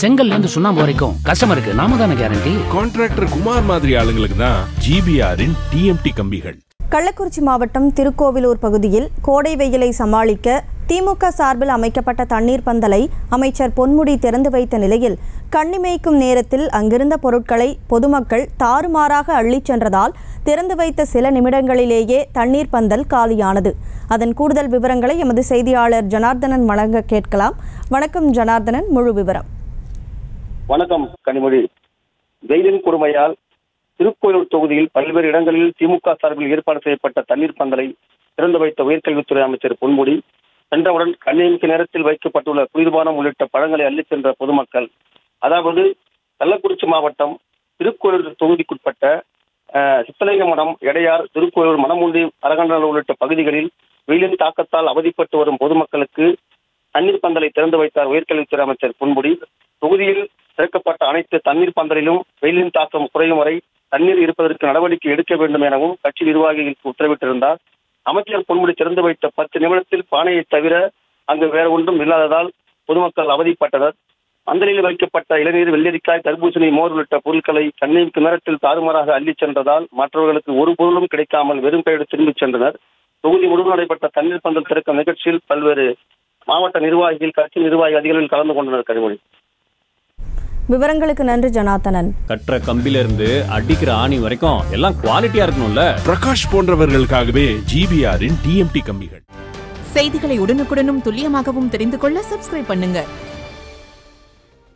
செங்கல்ல இருந்து சுண்ணாம்பு வரைக்கும் கஸ்டமருக்கு நாம தானே கேரண்டி. கான்ட்ராக்டர் குமார் மாதிரி ஆளுங்களுக்கு தான் ஜிபிஆரின் டிஎம்டி கம்பிகள். கள்ளக்குறிச்சி மாவட்டம் திருக்கோவிலூர் பகுதியில் கோடை வெயிலை சமாளிக்க திமுக சார்பில் அமைக்கப்பட்ட தண்ணீர் பந்தலை அமைச்சர் பொன்முடி திறந்து வைத்த நிலையில் கண்ணிமைக்கும் நேரத்தில் அங்கிருந்த பொருட்களை பொதுமக்கள் தாறுமாறாக அள்ளிச் சென்றதால் திறந்து வைத்த சில நிமிடங்களிலேயே தண்ணீர் பந்தல் காலியானது. அதன் கூடுதல் விவரங்களை எமது செய்தியாளர் ஜனார்தனன் வழங்க கேட்கலாம். வணக்கம் ஜனார்தனன், முழு விவரம். வணக்கம் கனிமொழி. வெயிலின் கொடுமையால் திருக்கோயிலூர் தொகுதியில் பல்வேறு இடங்களில் திமுக சார்பில் ஏற்பாடு செய்யப்பட்ட தண்ணீர் பந்தலை திறந்து வைத்த உயர்கல்வித்துறை அமைச்சர் பொன்முடி சென்றவுடன் கண்ணியமிக்க நேரத்தில் வைக்கப்பட்டுள்ள குளிர்பானம் உள்ளிட்ட பழங்களை அள்ளிச் சென்ற பொதுமக்கள், அதாவது கள்ளக்குறிச்சி மாவட்டம் திருக்கோயிலூர் தொகுதிக்குட்பட்ட சித்தலிங்கமடம், எடையார், திருக்கோயிலூர், மணமுண்டி, அரகண்டல் உள்ளிட்ட பகுதிகளில் வெயிலின் தாக்கத்தால் அவதிப்பட்டு வரும் பொதுமக்களுக்கு தண்ணீர் பந்தலை திறந்து வைத்தார் உயர்கல்வித்துறை அமைச்சர் பொன்முடி. தொகுதியில் திறக்கப்பட்ட அனைத்து தண்ணீர் பந்தலிலும் வெயிலின் தாக்கம் குறையும் வரை தண்ணீர் இருப்பதற்கு நடவடிக்கை எடுக்க வேண்டும் எனவும் கட்சி நிர்வாகிகளுக்கு உத்தரவிட்டிருந்தார். அமைச்சர் பொன்முடி திறந்து வைத்த 10 நிமிடத்தில் பானையை தவிர அங்கு வேறு ஒன்றும் இல்லாததால் பொதுமக்கள் அவதிப்பட்டனர். பந்தலில் வைக்கப்பட்ட இளநீர், வெள்ளரிக்காய், தர்பூசணி, மோர் உள்ளிட்ட பொருட்களை கண்ணிக்கு நேரத்தில் தாறுமாறாக அள்ளிச் சென்றதால் மற்றவர்களுக்கு ஒரு பொருளும் கிடைக்காமல் வெறும் கையோடு திரும்பிச் சென்றனர். தொகுதி முழுவதும் நடைபெற்ற தண்ணீர் பந்தல் திறக்கும் நிகழ்ச்சியில் பல்வேறு மாவட்ட நிர்வாகிகள், கட்சி நிர்வாகி அதிகாரிகள் கலந்து கொண்டனர். கனிமொழி, விவரங்களுக்கு நன்றி ஜனார்தனன். கட்டுற கம்பில இருந்து அடிக்கிற ஆணி வரைக்கும் எல்லாம் குவாலிட்டியா இருக்கணும்ல. பிரகாஷ் போன்றவர்களுக்காகவே ஜிபிஆரின் டிஎம்டி கம்பிகள். செய்திகளை உடனுக்குடனும் துல்லியமாகவும் தெரிந்து கொள்ள சப்ஸ்கிரைப் பண்ணுங்க.